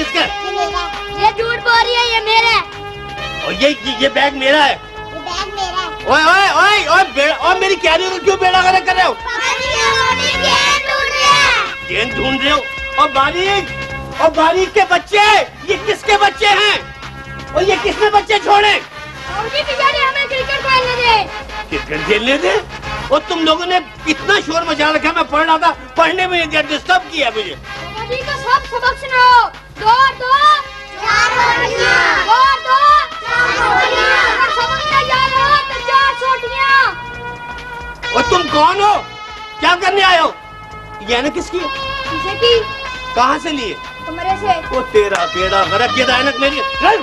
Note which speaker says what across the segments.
Speaker 1: किसका है?
Speaker 2: ये झूठ बोल रही है, ये मेरा है।
Speaker 1: और ये बैग मेरा है।
Speaker 2: ये बैग मेरा है।
Speaker 1: ओए ओए ओए ओए और मेरी कैरियर को क्यों बेड़ा गर्क कर रहे हो? गेंद ढूंढ रहे हो? और बारीक के बच्चे, ये किसके बच्चे हैं? और ये किसने बच्चे छोड़े?
Speaker 2: हमें क्रिकेट खेलने दे।
Speaker 1: क्रिकेट खेलने दे? और तुम लोगों ने इतना शोर मचा रखा, मैं पढ़ रहा था, पढ़ने में डिस्टर्ब किया मुझे।
Speaker 2: तो सब सबक सुनाओ। दो दो चार रोटियां। दो दो चार रोटियां। अगर सबक ना याद हो तो 4 रोटियां।
Speaker 1: और तुम कौन हो? क्या करने आए हो? ये ऐनक किसकी है?
Speaker 2: किसे की?
Speaker 1: कहाँ से लिए?
Speaker 2: तुम्हारे से।
Speaker 1: वो तेरा बेड़ा गर्क, ये ऐनक मेरी है।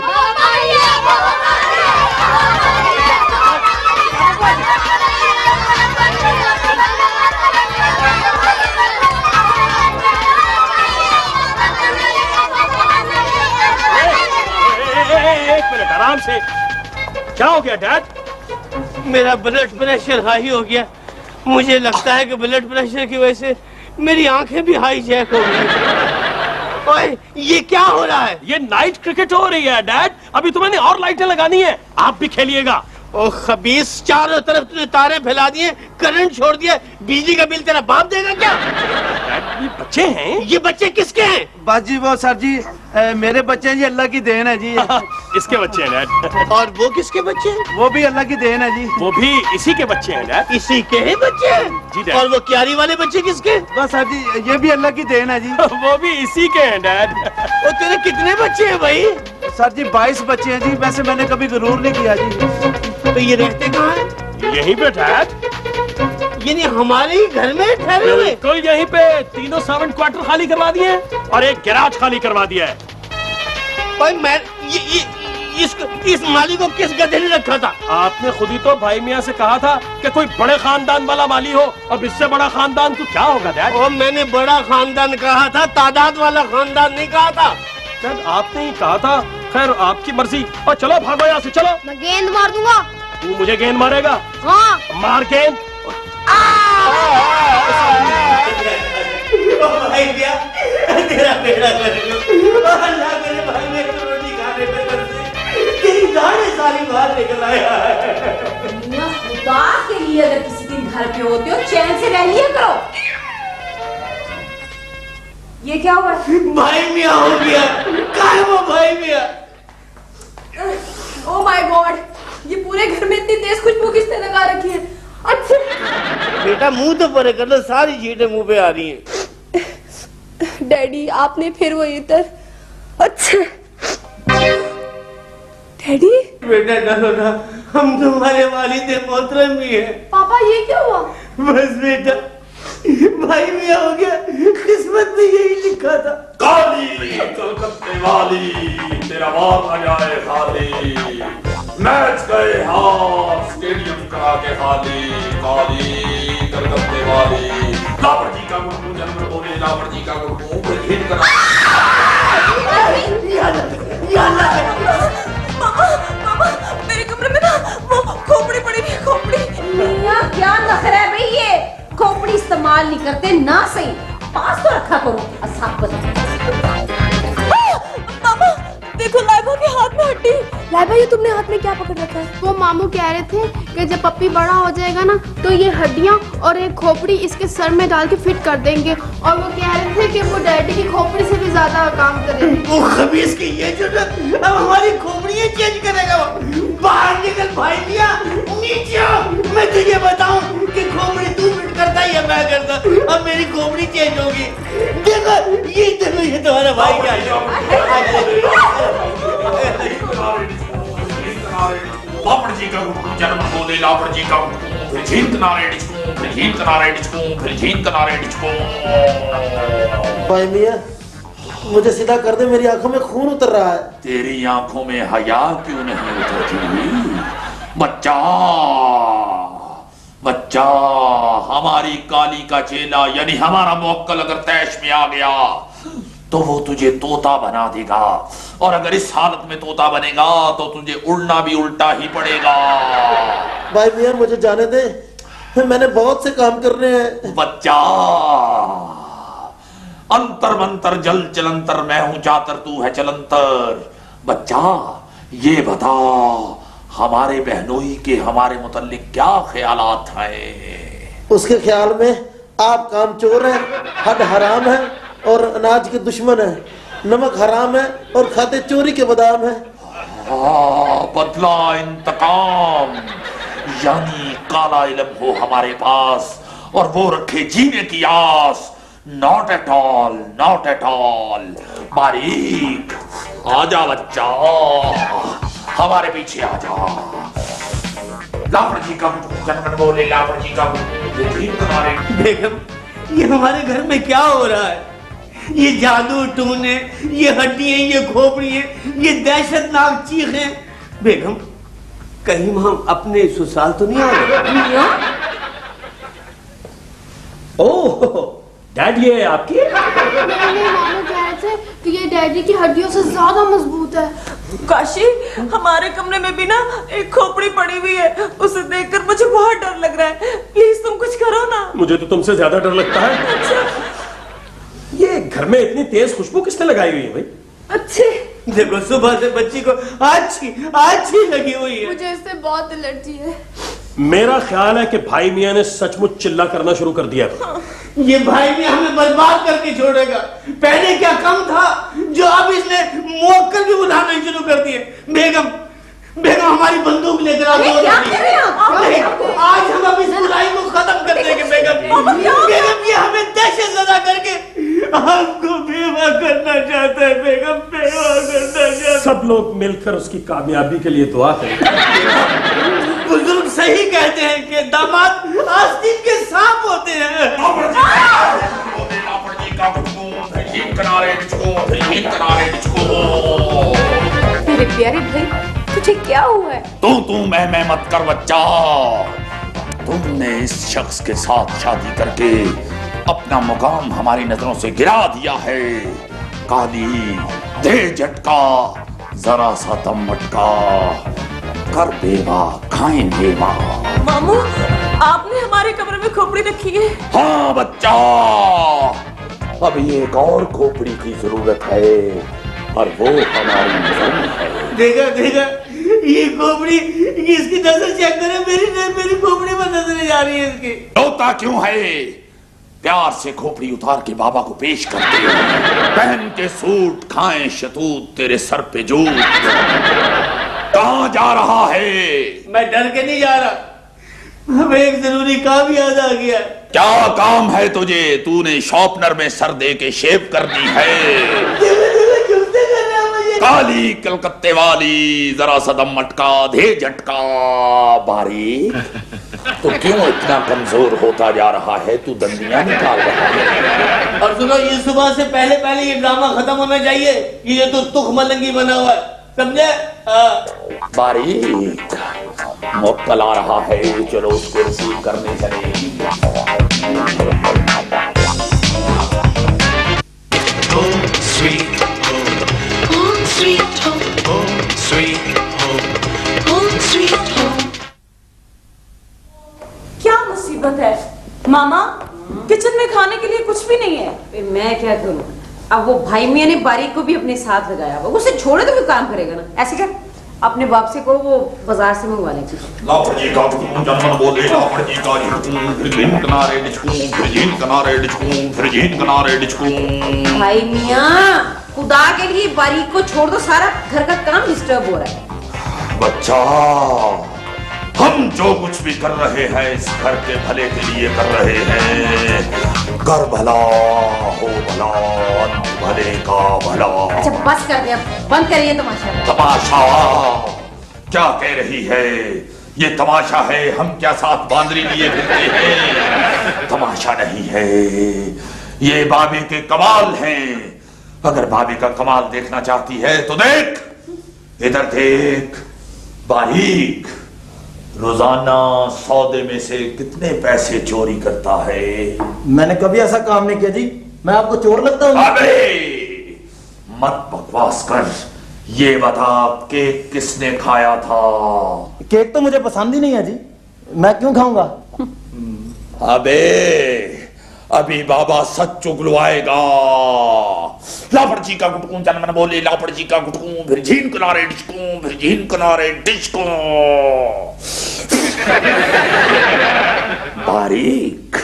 Speaker 3: एक मिनट आराम से। क्या हो गया डैड?
Speaker 1: मेरा ब्लड प्रेशर हाई हो गया। मुझे लगता है कि ब्लड प्रेशर की वजह से मेरी आंखें भी हाई जैक हो गई। ओए, ये क्या हो रहा है?
Speaker 3: ये नाइट क्रिकेट हो रही है डैड। अभी तुम्हें और लाइटें लगानी है, आप भी खेलिएगा।
Speaker 1: ओ खबीस, चारों तरफ तूने तारे फैला दिए, करंट छोड़ दिया, बिजली का बिल तेरा बाप देगा क्या?
Speaker 3: ये बच्चे हैं?
Speaker 1: ये बच्चे किसके हैं?
Speaker 4: बाजी वो सर जी मेरे बच्चे हैं जी, अल्लाह की देन है जी।
Speaker 3: इसके बच्चे हैं डैड।
Speaker 1: और वो किसके बच्चे हैं?
Speaker 4: वो भी अल्लाह की देन है जी।
Speaker 3: वो भी इसी के बच्चे हैं डैड।
Speaker 1: इसी के ही बच्चे हैं?
Speaker 3: जी डैड।
Speaker 1: और वो क्यारी वाले बच्चे किसके?
Speaker 4: बस सर जी ये भी अल्लाह की देन है जी।
Speaker 3: वो भी इसी के हैं डैड।
Speaker 1: और तेरे कितने बच्चे हैं भाई?
Speaker 4: सर जी 22 बच्चे हैं जी। वैसे मैंने कभी गरूर नहीं किया जी।
Speaker 1: तो ये रहते कहाँ हैं?
Speaker 3: यहीं पे डैड।
Speaker 1: यानी हमारे ही घर में ठहरे हुए?
Speaker 3: बिल्कुल यहीं पे। तीनों सर्वेंट क्वार्टर खाली करवा दिए और एक गैराज खाली करवा दिया है।
Speaker 1: भाई मैं इस माली को किस गधे ने रखा था?
Speaker 3: आपने खुद ही तो भाई मियाँ से कहा था कि कोई बड़े खानदान वाला माली हो। अब इससे बड़ा खानदान तो क्या होगा डैड?
Speaker 1: और मैंने बड़ा खानदान कहा था, तादाद वाला खानदान नहीं कहा था।
Speaker 3: डैड आपने ही कहा था। खैर आपकी मर्जी। और चलो भागो यहाँ से, चलो।
Speaker 2: मैं गेंद मार दूंगा।
Speaker 3: तू मुझे गेंद मारेगा?
Speaker 2: हाँ।
Speaker 3: मार गेंद।
Speaker 1: भाई क्या तेरा बेड़ा कर लो। अल्लाह करे भाई, मैं तो रोटी खाने पे तरसे तेरी दाढ़ी सारी बाहर निकल आया है।
Speaker 5: खुदा के लिए अगर किसी दिन घर पे होते हो चैन से रह लिया करो। ये क्या हुआ?
Speaker 1: भाई मियाँ हो गया। कहाँ है वो भाई मियाँ?
Speaker 5: ओह माय गॉड, ये पूरे घर में इतनी तेज खुशबू किसने लगा रखी है? अच्छा
Speaker 1: बेटा मुंह तो परे कर लो, सारी चीटें मुंह पे आ रही हैं।
Speaker 5: डैडी आपने फिर वो इधर। अच्छा डैडी।
Speaker 1: बेटा डरो ना, हम तुम्हारे वालिद मोहतरम भी हैं।
Speaker 5: पापा ये क्या हुआ?
Speaker 1: बस बेटा भाई मियाँ हो गया, किस्मत में यही लिखा था।
Speaker 6: काली कलकत्ते वाली तेरा बाप आ जाए खाली, मैच गए हाथ स्टेडियम करा के खाली, काली कलकत्ते वाली लावर जी का गुरु जन्म बोले, लावर जी का गुरु ऊपर खेल करा।
Speaker 5: मामा मेरे कमरे में ना वो खोपड़ी पड़ी हुई है, खोपड़ी। मियां क्या नखरा है भाई, ये खोपड़ी इस्तेमाल नहीं करते ना सही, पास तो रखा करो। मामा देखो लाइबा के हाथ में हड्डी। लाइबा ये तुमने हाथ में क्या पकड़ रखा है?
Speaker 7: वो मामू कह रहे थे कि जब पप्पी बड़ा हो जाएगा ना तो ये हड्डियाँ और एक खोपड़ी इसके सर में डाल के फिट कर देंगे, और वो कह रहे थे कि वो डैडी की खोपड़ी से भी ज्यादा काम करेंगे।
Speaker 1: वो खबीस की ये जो अब हमारी खोपड़ियाँ चेंज करेगा वो। बाहर निकल भाई मियाँ, नीचे आओ। मैं तुझे बताऊं कि खोपड़ी तू फिट करता या मैं करता, अब मेरी खोपड़ी चेंज होगी। देखो ये तुम्हारा भाई क्या है।
Speaker 6: लावर जी का गुरु जन्म बोले, लावर जी का गुरु फिर झील किनारे डिचकूं, फिर झील किनारे डिचकूं, फिर झील किनारे डिचकूं।
Speaker 8: भाई मियाँ मुझे सीधा कर दे, मेरी आंखों में खून उतर रहा है।
Speaker 6: तेरी आंखों में हया क्यों नहीं उतरती? बच्चा बच्चा हमारी काली का चेला यानी हमारा मौक्कल अगर तैश में आ गया तो वो तुझे तोता बना देगा, और अगर इस हालत में तोता बनेगा तो तुझे उड़ना भी उल्टा ही पड़ेगा।
Speaker 8: भाई मियाँ मुझे जाने दे, मैंने बहुत से काम करने हैं।
Speaker 6: बच्चा अंतर मंतर जल चलंतर, मैं हूं जातर तू है चलंतर। बच्चा ये बता, हमारे बहनोई के हमारे मुतल्लिक क्या ख्यालात हैं?
Speaker 8: उसके ख्याल में आप कामचोर हैं, हद हराम है और अनाज के दुश्मन है, नमक हराम है और खाते चोरी के बादाम है।
Speaker 6: बदला इंतकाम, यानी काला इल्म हो हमारे पास और वो रखे जीने की आस। Not at all, not at all. बारीक आजा बच्चा, हमारे पीछे आजा। लापड़ जी का जनगण बोले, लापड़ जी का
Speaker 1: बेगम, ये हमारे घर में क्या हो रहा है? ये जादू टूने, ये हड्डियां, ये खोपड़ियां, ये दहशतनाक चीखें। बेगम, कहीं हम अपने ससुराल तो नहीं आ रहे?
Speaker 3: ओह डैड, ये आपकी?
Speaker 7: मेरे मानो कह रहे थे कि ये डैडी की हड्डियों से ज्यादा मजबूत है।
Speaker 5: काशी, हमारे कमरे में भी ना एक खोपड़ी पड़ी हुई है, उसे देखकर मुझे बहुत डर लग रहा है। प्लीज तुम कुछ करो ना।
Speaker 3: मुझे तो तुमसे ज्यादा डर लगता है। ये घर में इतनी तेज खुशबू किसने लगाई हुई है भाई?
Speaker 5: अच्छे
Speaker 1: देखो, सुबह से बच्ची को अच्छी लगी हुई है।
Speaker 7: मुझे इससे बहुत एलर्जी है।
Speaker 3: मेरा ख्याल है कि भाई मियां ने सचमुच चिल्ला करना शुरू कर दिया।
Speaker 1: ये भाई भी हमें बर्बाद करके छोड़ेगा। पहले क्या कम था जो अब इसने मोक्कल भी बुलाना शुरू कर दिए। बेगम, हमारी बंदूक लेकर आ जाओ।
Speaker 5: क्या कर रहे हैं आप?
Speaker 1: आज हम अब इस बुराई को खत्म कर देंगे। बेगम, ये हमें दहशत ज़दा करके हमको बेवा करना चाहता है। बेगम, बेवा करना चाहता है।
Speaker 3: सब लोग मिलकर उसकी कामयाबी के लिए दुआ करें।
Speaker 1: बुजुर्ग सही कहते हैं कि दामाद आस्तीन के सांप होते हैं।
Speaker 5: मेरे प्यारे भाई, तुझे क्या हुआ है?
Speaker 6: तू मैं मत कर बच्चा। तुमने इस शख्स के साथ शादी करके अपना मुकाम हमारी नजरों से गिरा दिया है। काली दे झटका, जरा सा दम मटका, कर बेवा खाएं मेवा।
Speaker 5: मामू, आपने हमारे कमरे में खोपड़ी रखी है?
Speaker 6: हाँ बच्चा, अब एक और खोपड़ी की जरूरत है और वो हमारी नजर में है।
Speaker 1: देखा, ये खोपड़ी, इसकी नजर चेक करे। मेरी खोपड़ी में नजर जा रही है इसकी।
Speaker 6: रोता क्यों है? प्यार से खोपड़ी उतार के बाबा को पेश करते हैं। पहन के सूट, खाएं शतूत, तेरे सर पे जूत। कहाँ जा रहा है?
Speaker 1: मैं डर के नहीं जा रहा, हमें एक जरूरी काम याद आ गया।
Speaker 6: क्या काम है तुझे? तूने शॉर्पनर में सर दे के शेव कर दी है। काली कलकत्ते वाली, जरा सा दम मटका, दे झटका। बारीक, तो क्यों इतना कमजोर होता जा रहा है? तू दंदियां निकाल रहा है।
Speaker 1: और सुनो, ये सुबह से पहले ये ड्रामा खत्म होना चाहिए। ये तो तुख मलंगी बना हुआ है, समझे?
Speaker 6: बारीक, मुक्कल आ रहा है, चलो उसको रिसीव करने चले।
Speaker 5: क्या मुसीबत है मामा? किचन में खाने के लिए कुछ भी नहीं है। मैं क्या करूं? अब वो भाई मियां ने बारीक को भी अपने साथ लगाया हुआ, उसे छोड़े तो भी काम करेगा ना। ऐसे कर, अपने बाप से को वो बाजार से मंगवा ले चीज।
Speaker 6: लापड़ी का जनमन बोले, लापड़ी का फिर जिन किनारे डिचकूं, फिर जिन किनारे डिचकूं, फिर जिन किनारे डिचकूं।
Speaker 5: भाई मियां, खुदा के लिए बारीक को छोड़ दो, सारा घर का काम डिस्टर्ब हो रहा है।
Speaker 6: बच्चा, हम जो कुछ भी कर रहे हैं इस घर के भले के लिए कर रहे हैं। कर भला हो भला, भले का भला।
Speaker 5: अच्छा बस कर दे, अब बंद करिए तमाशा।
Speaker 6: तमाशा क्या कह रही है? ये तमाशा है, हम क्या साथ बांदरी लिए फिरते हैं? तमाशा नहीं है, ये बाबे के कमाल हैं। अगर बाबे का कमाल देखना चाहती है तो देख, इधर देख। बारीक रोजाना सौदे में से कितने पैसे चोरी करता है?
Speaker 8: मैंने कभी ऐसा काम नहीं किया जी, मैं आपको चोर लगता हूँ?
Speaker 6: अबे मत बकवास कर, ये बता केक किसने खाया था?
Speaker 8: केक तो मुझे पसंद ही नहीं है जी, मैं क्यों खाऊंगा?
Speaker 6: अबे अभी बाबा सच उगलवाएगा। लापड़ जी का गुटकू जनमन बोले, लापड़ जी का गुटकू, फिर झीन किनारे डिचकू, फिर झीन किनारे डिचकू। बारीक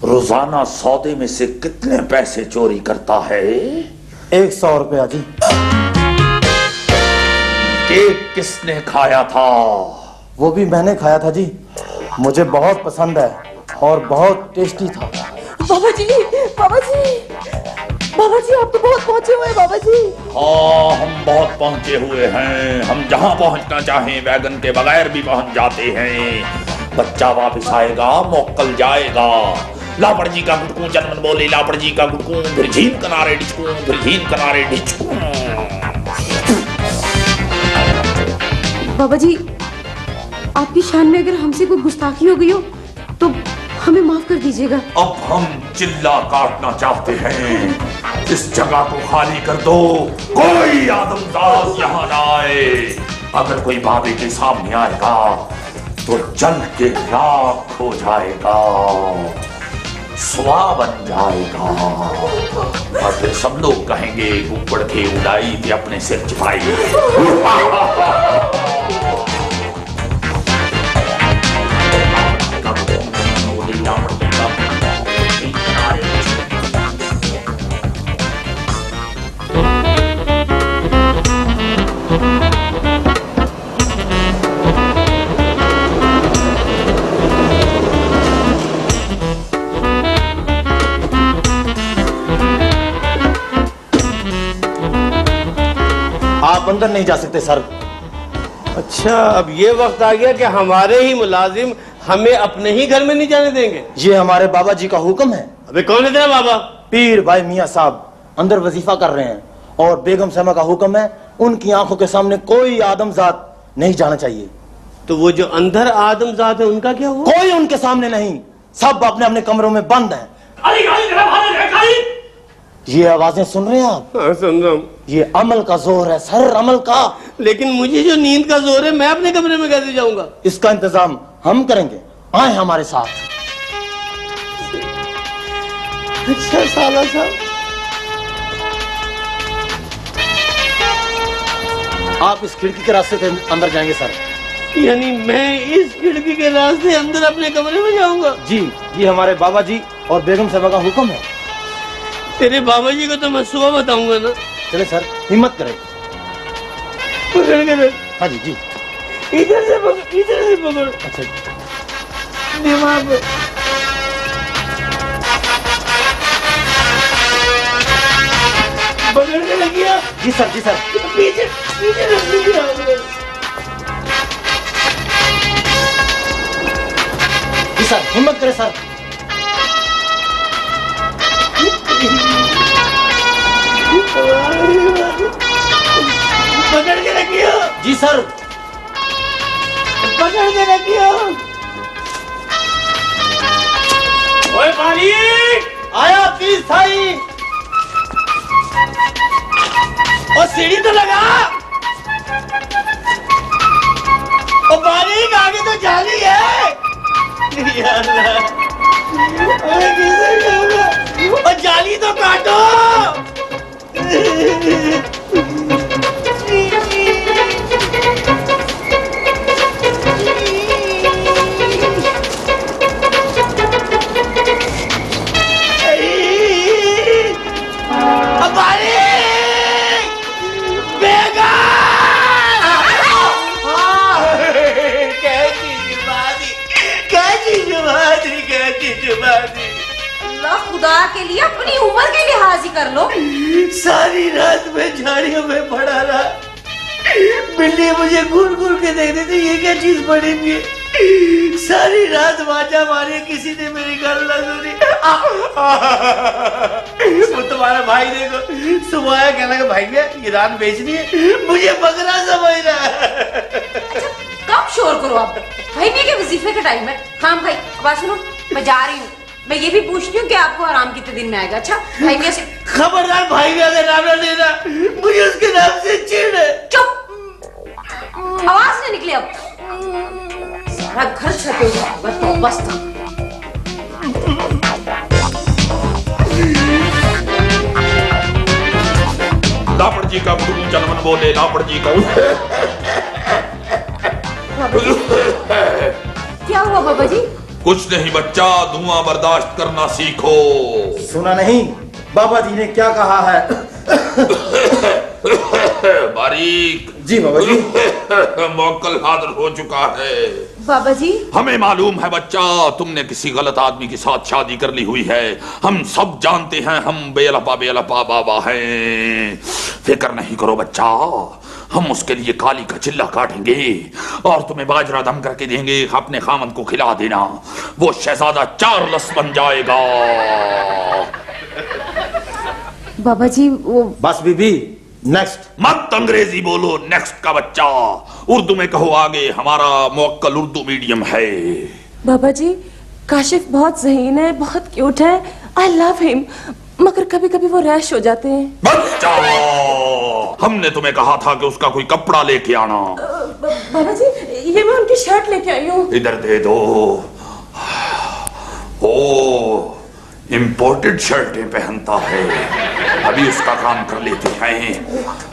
Speaker 6: रोजाना सौदे में से कितने पैसे चोरी करता है?
Speaker 8: 100 रुपया जी।
Speaker 6: केक किसने खाया था?
Speaker 8: वो भी मैंने खाया था जी, मुझे बहुत पसंद है और बहुत टेस्टी था।
Speaker 5: बाबा जी, बाबा जी, बाबा जी, आप तो बहुत पहुंचे हुए हैं बाबा जी।
Speaker 6: हाँ, हम बहुत पहुंचे हुए हैं। हम जहां पहुंचना चाहें वैगन के बगैर भी पहुंच जाते हैं। बच्चा वापस आएगा, मोकल जाएगा। लापड़ जी का गुटकू जनमन बोले, लापड़ जी का गुटकू, फिर झीन किनारे डिचकू, फिर झीन किनारे डिचकू।
Speaker 5: बाबा जी, आपकी शान में अगर हमसे कोई गुस्ताखी हो गई हो तो हमें माफ कर दीजिएगा।
Speaker 6: अब हम चिल्ला काटना चाहते हैं। इस जगह को खाली कर दो, कोई आदमदास यहाँ ना आए। अगर कोई बाबे के सामने आएगा तो जल के राख हो जाएगा, स्वाह बन जाएगा। और फिर सब लोग कहेंगे ऊपर के उड़ाई थी अपने सिर छिपाई।
Speaker 8: आप अंदर नहीं जा सकते सर।
Speaker 1: अच्छा, अब ये वक्त आ गया कि हमारे ही मुलाजिम हमें अपने ही घर में नहीं जाने देंगे?
Speaker 8: ये हमारे बाबा जी का हुक्म है।
Speaker 1: अबे कौन है तेरा बाबा?
Speaker 8: पीर भाई मियाँ साहब अंदर वजीफा कर रहे हैं और बेगम साहबा का हुक्म है, उनकी आंखों के सामने कोई आदमजात नहीं जाना चाहिए।
Speaker 1: तो वो जो अंदर आदमजात है उनका क्या हुआ?
Speaker 8: कोई उनके सामने नहीं, सब अपने अपने कमरों में बंद हैं। ये आवाजें सुन रहे हैं आप?
Speaker 1: हाँ, सुन रहा हूँ।
Speaker 8: ये अमल का जोर है सर, अमल का।
Speaker 1: लेकिन मुझे जो नींद का जोर है, मैं अपने कमरे में कैसे जाऊंगा?
Speaker 8: इसका इंतजाम हम करेंगे, आए हमारे साथ।
Speaker 1: अच्छा साला साहब,
Speaker 8: आप इस खिड़की के रास्ते से अंदर जाएंगे सर।
Speaker 1: यानी मैं इस खिड़की के रास्ते अंदर अपने कमरे में जाऊंगा?
Speaker 8: जी, ये हमारे बाबा जी और बेगम साहबा का हुक्म है।
Speaker 1: तेरे बाबा जी को तो मैं सुबह बताऊंगा ना।
Speaker 8: चले सर, हिम्मत करें।
Speaker 1: पकड़ के रख।
Speaker 8: हाँ जी जी।
Speaker 1: इधर से पकड़, इधर से पकड़।
Speaker 8: अच्छा जी।
Speaker 1: दिमाग पे। पकड़ के लगिया।
Speaker 8: जी सर, जी सर।
Speaker 1: पीछे पीछे रख लिया।
Speaker 8: जी सर, हिम्मत करें सर।
Speaker 1: पकड़ के रखियो।
Speaker 8: जी सर।
Speaker 1: पकड़ के रखियो। ओए पानी
Speaker 8: आया पीस भाई।
Speaker 1: और सीढ़ी तो लगा। और बारीक आगे तो जाली है। यार अरे किसे कहूँगा? और जाली तो काटो।
Speaker 5: अल्लाह खुदा के लिए अपनी उम्र के लिहाज ही कर लो।
Speaker 1: सारी रात में झाड़ियों में पड़ा रहा। बिल्ली मुझे घूर घूर के देख रही थी, ये क्या चीज पड़ी हुई है। सारी रात वाजा मारी, किसी ने मेरी गल न सुनी। वो तुम्हारा भाई देखो सुबह आया, कहने लगा भाई ये रात बेचनी है, मुझे बकरा समझ रहा है।
Speaker 5: कम शोर करो आप, भाई नहीं के वजीफे का टाइम है। हाँ भाई आवाज सुनो, मैं जा रही हूँ। मैं ये भी पूछती हूँ कि आपको आराम कितने दिन में आएगा। अच्छा भाई मैं से
Speaker 1: खबरदार भाई भी अगर नाम ना लेना, मुझे उसके नाम से चिढ़ है।
Speaker 5: चुप, आवाज नहीं निकली अब। सारा घर छपे हुआ बस।
Speaker 6: लापड़ जी का गुटकू जनमन बोले लापड़ जी का।
Speaker 5: क्या हुआ बाबा जी?
Speaker 6: कुछ नहीं बच्चा, धुआं बर्दाश्त करना सीखो।
Speaker 8: सुना नहीं बाबा जी ने क्या कहा है?
Speaker 6: बारीक
Speaker 8: जी बाबा जी।
Speaker 6: मौक्कल हाजिर हो चुका है।
Speaker 5: बाबा जी
Speaker 6: हमें मालूम है बच्चा, तुमने किसी गलत आदमी के साथ शादी कर ली हुई है। हम सब जानते हैं, हम बेलपा बाबा हैं। फिक्र नहीं करो बच्चा, हम उसके लिए काली का चिल्ला काटेंगे और तुम्हें बाजरा दम करके देंगे। अपने खामन को खिला देना, वो शहजादा चार्ल्स बन जाएगा।
Speaker 5: बाबा जी वो
Speaker 8: बस बीबी, नेक्स्ट।
Speaker 6: मत अंग्रेजी बोलो नेक्स्ट का बच्चा, उर्दू में कहो आगे। हमारा मौक्कल उर्दू मीडियम है।
Speaker 9: बाबा जी काशिफ बहुत ज़हीन है, बहुत क्यूट है, आई लव हिम, मगर कभी कभी वो रैश हो जाते हैं।
Speaker 6: बच्चा, हमने तुम्हें कहा था कि उसका कोई कपड़ा लेके आना।
Speaker 9: बाबा जी ये मैं उनकी शर्ट लेके आई हूँ।
Speaker 6: इधर दे दो। ओ, इंपोर्टेड शर्टें पहनता है। अभी उसका काम कर लेते हैं।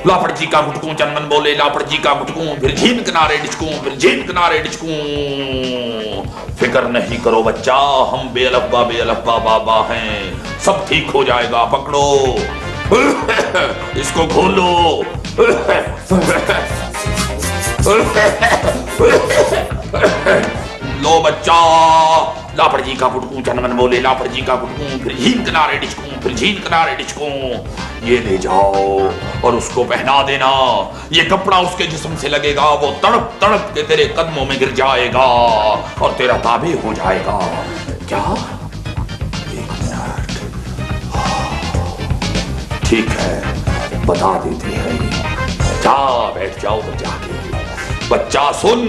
Speaker 6: लापड़ जी का गुटकू जनमन बोले लापड़ जी का गुटकू, फिर झीन किनारे डिचकू, फिर झीन किनारे डिचकू। फिक्र नहीं करो बच्चा, हम बेलब्बा बाबा हैं, सब ठीक हो जाएगा। पकड़ो, इसको खोलो। लो बच्चा, लापड़ जी का गुटकू जनमन बोले लापड़ जी का गुटकू, फिर झीन किनारे डिचकू, फिर झीन किनारे डिचकू। ये ले जाओ और उसको पहना देना। ये कपड़ा उसके जिस्म से लगेगा, वो तड़प तड़प के तेरे कदमों में गिर जाएगा और तेरा ताबे हो जाएगा। क्या? एक मिनट, ठीक है, बता देते हैं। जा बैठ जाओ जाके। बच्चा सुन,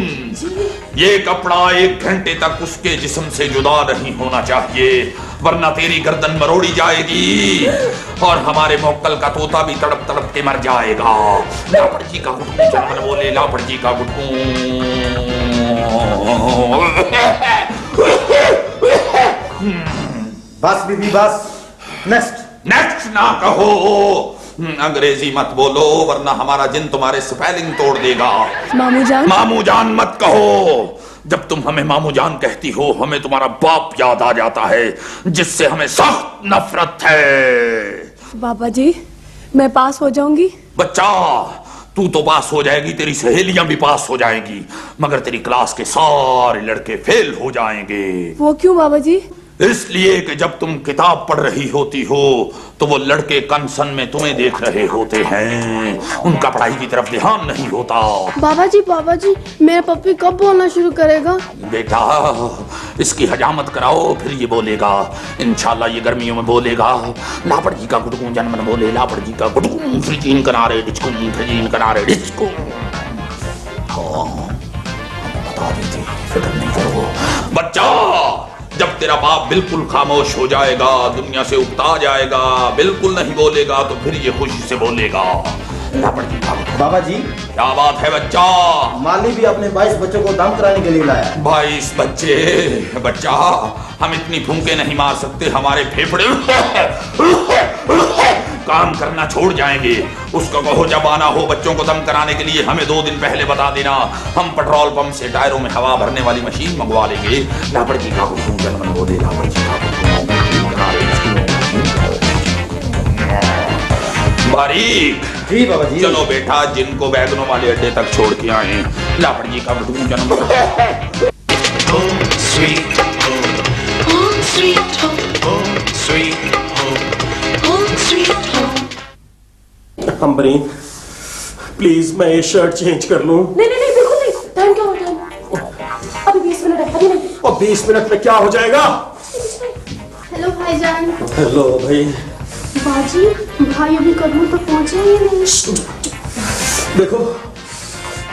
Speaker 6: ये कपड़ा 1 घंटे तक उसके जिस्म से जुदा नहीं होना चाहिए, वरना तेरी गर्दन मरोड़ी जाएगी और हमारे मौक्कल का तोता भी तड़प तड़प के मर जाएगा। लापड़ जी का गुटकू जनमन बोले लापड़ जी का गुटकू।
Speaker 8: बस बीबी बस, नेक्स्ट।
Speaker 6: नेक्स्ट ना कहो, अंग्रेजी मत बोलो वरना हमारा जिन तुम्हारे स्पेलिंग तोड़ देगा।
Speaker 9: मामू जान।
Speaker 6: मामू जान मत कहो। जब तुम हमें मामू जान कहती हो, हमें तुम्हारा बाप याद आ जाता है, जिससे हमें सख्त नफरत है।
Speaker 9: बाबा जी मैं पास हो जाऊंगी?
Speaker 6: बच्चा, तू तो पास हो जाएगी, तेरी सहेलियां भी पास हो जाएंगी, मगर तेरी क्लास के सारे लड़के फेल हो जाएंगे।
Speaker 9: वो क्यों बाबा जी?
Speaker 6: इसलिए कि जब तुम किताब पढ़ रही होती हो तो वो लड़के कंसन में तुम्हें देख रहे होते हैं, उनका पढ़ाई की तरफ ध्यान नहीं होता।
Speaker 7: बाबा जी मेरा पप्पी कब बोलना शुरू करेगा?
Speaker 6: बेटा, इसकी हजामत कराओ, फिर ये बोलेगा। इंशाल्लाह ये गर्मियों में बोलेगा। लापड़ जी का गुटकू जनमन बोले लापड़ जी का गुटकू, फिर जीन किनारे डिचकू, फिर जीन किनारे डिचकू। बता देते, फिक्र नहीं करो बच्चा। जब तेरा बाप बिल्कुल खामोश हो जाएगा, दुनिया से उकता जाएगा, बिल्कुल नहीं बोलेगा, तो फिर ये खुशी से बोलेगा।
Speaker 8: बाबा जी
Speaker 6: क्या बात है बच्चा?
Speaker 8: माली भी अपने 22 बच्चों को दम कराने के लिए लाया।
Speaker 6: 22 बच्चे? बच्चा, हम इतनी फूंके नहीं मार सकते, हमारे फेफड़े काम करना छोड़ जाएंगे। उसको कहो जब आना हो बच्चों को दम कराने के लिए हमें 2 दिन पहले बता देना। हम पेट्रोल पंप से टायरों में हवा भरने वाली मशीन मंगवा लेंगे। लापड़ जी का गुटकू जनमन बोले लापड़ जी का बारीक।
Speaker 8: जी बाबा जी।
Speaker 6: चलो बेटा, जिनको बैगनों वाले अड्डे तक छोड़ के आए, लापड़ जी का गुटकू जनमन।
Speaker 3: अम्बरीन प्लीज मैं ये शर्ट चेंज कर लूं?
Speaker 9: नहीं नहीं नहीं बिल्कुल नहीं, टाइम क्या हो टाइम? अभी 20 मिनट है, अभी नहीं।
Speaker 3: और 20 मिनट में क्या हो जाएगा?
Speaker 7: हेलो भाईजान।
Speaker 3: हेलो भाई।
Speaker 7: बाजी भाई अभी कदमों तक पहुंचे ही नहीं।
Speaker 3: देखो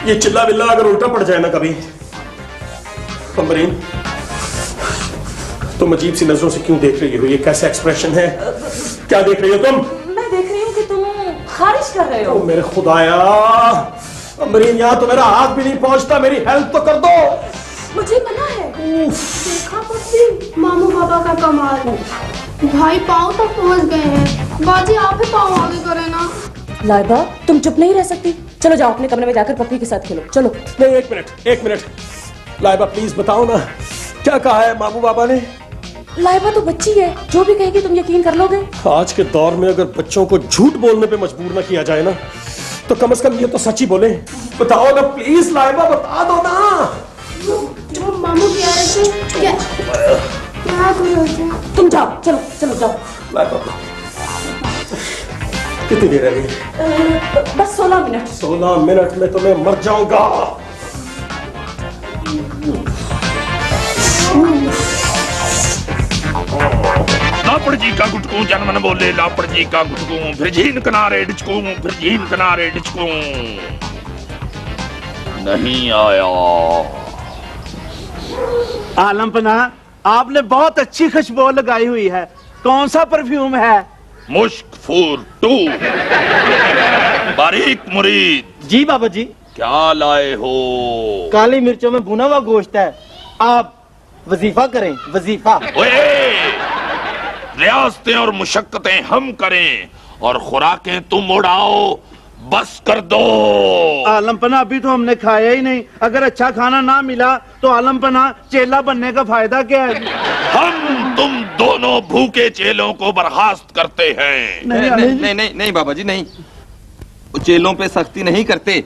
Speaker 3: ये चिल्ला बिल्ला अगर उल्टा पड़ जाए ना कभी। अम्बरीन तुम अजीब सी नजरों से क्यों देख रही हो? ये कैसा एक्सप्रेशन है? क्या देख रही हो तुम?
Speaker 9: मैं देख रही हूँ कि तुम खारिज कर रहे हो।
Speaker 3: मेरे खुदाया, अम्बरीन यहाँ तो मेरा हाथ भी नहीं पहुंचता, मेरी हेल्प तो कर दो।
Speaker 9: मुझे मना है।
Speaker 7: देखा पप्पी, मामू बाबा का कमाल। भाई पाँव तक पहुंच गए हैं। बाजी आप ही पाँव आगे करें ना।
Speaker 9: लाइबा तुम चुप नहीं रह सकती। चलो जाओ अपने कमरे में जाकर पप्पी के साथ खेलो। चलो।
Speaker 3: नहीं, एक मिनट लाइबा प्लीज बताओ ना, क्या कहा है मामू बाबा ने?
Speaker 9: लाइबा तो बच्ची है, जो भी कहेगी तुम यकीन कर लोगे।
Speaker 3: आज के दौर में अगर बच्चों को झूठ बोलने पे मजबूर ना किया जाए ना, तो कम से कम ये तो सच ही बोले। बताओ ना प्लीज लाइबा, बता दो ना।
Speaker 7: वो मामू कह रहे थे क्या करोगे?
Speaker 9: तुम जाओ, चलो चलो जाओ।
Speaker 3: लाइबा कितनी देर रह गई?
Speaker 9: बस 16 मिनट।
Speaker 3: 16 मिनट में तो मैं मर जाऊंगा।
Speaker 6: लापड़ जी का गुटकू जनमन बोले, लापड़ जी का गुटकू फिर झीन किनारे डिचकू, फिर झीन किनारे डिचकू। नहीं आया।
Speaker 4: आलमपना, आपने बहुत अच्छी खुशबू लगाई हुई है। कौन सा परफ्यूम है?
Speaker 6: मुश्क फूर 2। बारीक मुरीद
Speaker 8: जी बाबा जी।
Speaker 6: क्या लाए हो?
Speaker 8: काली मिर्चों में भुना हुआ गोश्त है, आप वजीफा करें, वजीफा।
Speaker 6: ओए, रियासतें और मुशक्कतें हम करें और खुराकें तुम उड़ाओ, बस कर दो।
Speaker 4: आलमपना, अभी तो हमने खाया ही नहीं। अगर अच्छा खाना ना मिला तो आलमपना चेला बनने का फायदा क्या है?
Speaker 6: हम तुम दोनों भूखे चेलों को बर्खास्त करते हैं।
Speaker 10: नहीं बाबा जी, नहीं। चेलों पे सख्ती नहीं करते,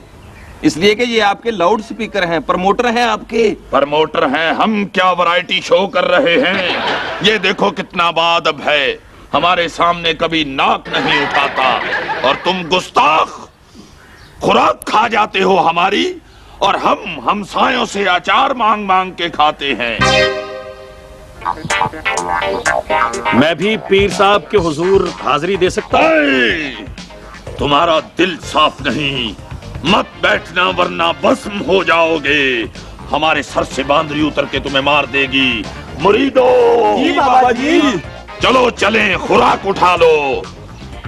Speaker 10: इसलिए कि ये आपके लाउड स्पीकर हैं, प्रमोटर हैं आपके।
Speaker 6: प्रमोटर हैं हम, क्या वैरायटी शो कर रहे हैं? ये देखो कितना बाअदब है, हमारे सामने कभी नाक नहीं उठाता। और तुम गुस्ताख खुराक खा जाते हो हमारी, और हम हमसायों से अचार मांग मांग के खाते हैं।
Speaker 3: मैं भी पीर साहब के हुजूर हाजिरी दे सकता हूं?
Speaker 6: तुम्हारा दिल साफ नहीं, मत बैठना वरना भस्म हो जाओगे। हमारे सर से बांदरी उतर के तुम्हें मार देगी। मुरीदो।
Speaker 8: जी बाबा जी।
Speaker 6: चलो चलें, खुराक उठा लो,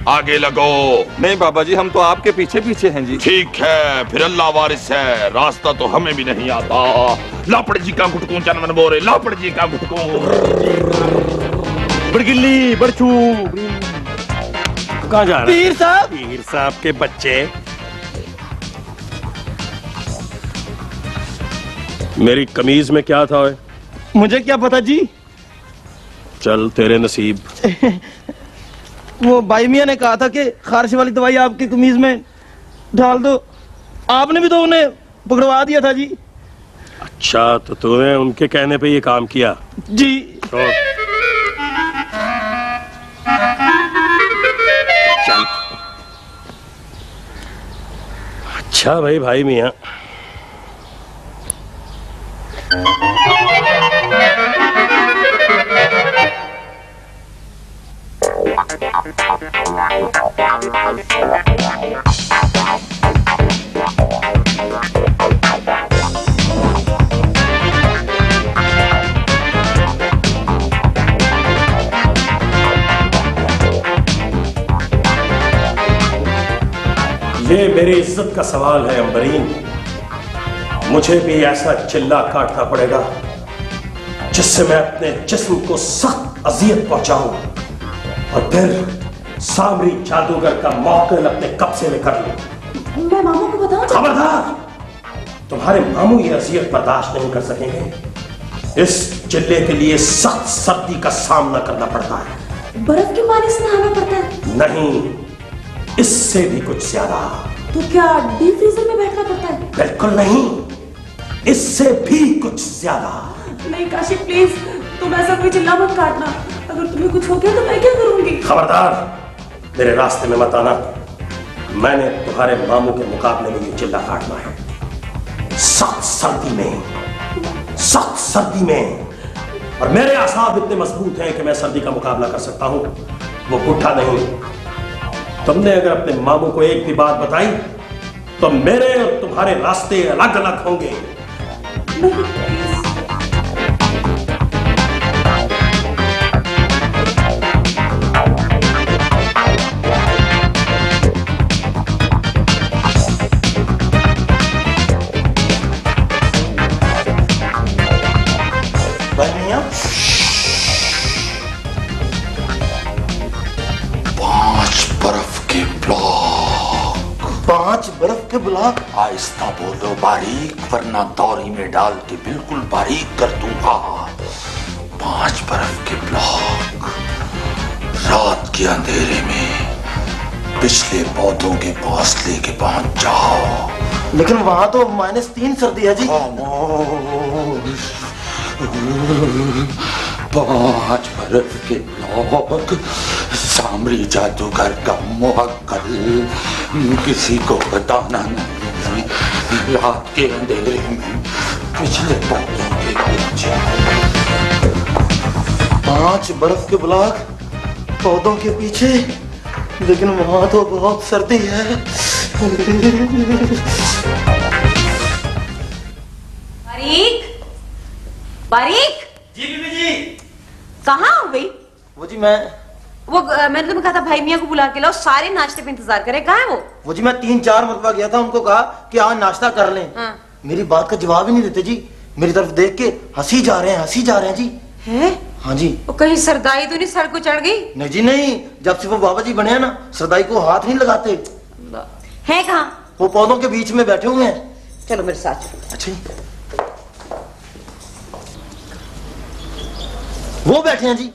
Speaker 6: आगे लगो।
Speaker 10: नहीं बाबा जी, हम तो आपके पीछे पीछे हैं जी।
Speaker 6: ठीक है, फिर अल्लाह वारिस है, रास्ता तो हमें भी नहीं आता। लापड़ जी का गुटकू जनमन बोरे, लापड़ जी का गुटकू।
Speaker 4: बड़गिल्ली बड़छू।
Speaker 3: कहाँ जा रहे?
Speaker 8: पीर साहब।
Speaker 3: पीर साहब के बच्चे। मेरी कमीज में क्या था?
Speaker 8: मुझे क्या पता जी।
Speaker 3: चल तेरे नसीब।
Speaker 8: वो भाई मियां ने कहा था कि खारिश वाली दवाई आपकी कमीज में डाल दो, आपने भी तो उन्हें पकड़वा दिया था जी।
Speaker 3: अच्छा, तो तूने उनके कहने पे ये काम किया?
Speaker 8: जी।
Speaker 3: तो चल। अच्छा भाई मियां, ये मेरी इज्जत का सवाल है अंबरीन। मुझे भी ऐसा चिल्ला काटना पड़ेगा जिससे मैं अपने जिस्म को सख्त अजियत पहुंचाऊं और फिर सामरी जादूगर का मौकल अपने कब्जे में कर लूं।
Speaker 9: मैं मामू को बताऊं?
Speaker 3: खबरदार, तुम्हारे मामू ये अजियत बर्दाश्त नहीं कर सकेंगे। इस चिल्ले के लिए सख्त सर्दी का सामना करना पड़ता है।
Speaker 9: बर्फ के पानी से नहाना पड़ता है?
Speaker 3: नहीं, इससे भी कुछ ज्यादा।
Speaker 9: तो क्या डीप फ्रीजर में बैठना पड़ता है?
Speaker 3: बिल्कुल नहीं, इससे भी कुछ ज्यादा।
Speaker 9: नहीं काशिफ प्लीज, तुम ऐसा कोई चिल्ला मत काटना। अगर तुम्हें कुछ हो गया तो मैं क्या करूंगी?
Speaker 3: खबरदार, मेरे रास्ते में मत आना। मैंने तुम्हारे मामू के मुकाबले में ये चिल्ला काटना है, सख्त सर्दी में, सख्त सर्दी में। और मेरे आसाब इतने मजबूत हैं कि मैं सर्दी का मुकाबला कर सकता हूं, वो बुढ़ा नहीं। तुमने अगर अपने मामू को एक भी बात बताई तो मेरे और तुम्हारे रास्ते अलग अलग होंगे।
Speaker 8: भाई मियां,
Speaker 6: 5 बर्फ के ब्लॉक।
Speaker 8: बर्फ के ब्लॉक।
Speaker 6: आहिस्ता बोलो बारीक, वरना दौरी में डाल के बिल्कुल बारीक कर दूंगा। 5 बर्फ के ब्लॉक रात के अंधेरे में पिछले पौधों के पास लेके पहुंच जाओ।
Speaker 8: लेकिन वहां तो -3 सर्दी है जी।
Speaker 6: खामोश। 5 बर्फ के ब्लॉक सामरी जादूगर का मुवक्किल, किसी को बताना नहीं। रात के अंधेरे में पिछले पौधों के पीछे।
Speaker 8: 5 बर्फ के ब्लॉक पौधों के पीछे, लेकिन वहां तो बहुत सर्दी है।
Speaker 5: बारीक, बारीक,
Speaker 1: जी बीबी जी।
Speaker 5: कहाँ हो भाई?
Speaker 8: वो जी मैंने
Speaker 5: तुम्हें कहा था भाई मियाँ को बुला के लाओ, सारे नाश्ते पे इंतजार करे। कहाँ है वो?
Speaker 8: वो जी मैं 3-4 मरतबा गया था, उनको कहा कि आज नाश्ता कर लें।
Speaker 5: हाँ।
Speaker 8: मेरी बात का जवाब ही नहीं देते जी। मेरी तरफ देख के हंसी जा रहे हैं जी।
Speaker 5: है?
Speaker 8: हाँ जी।
Speaker 5: वो कहीं सरदाई तो नहीं सर को चढ़ गई?
Speaker 8: नहीं जी नहीं, जब से वो बाबा जी बने हैं ना, सरदाई को हाथ नहीं लगाते।
Speaker 5: है कहाँ?
Speaker 8: वो पौधों के बीच में बैठे हुए हैं।
Speaker 5: चलो मेरे साथ चलो।
Speaker 8: अच्छा जी। वो बैठे हैं जी।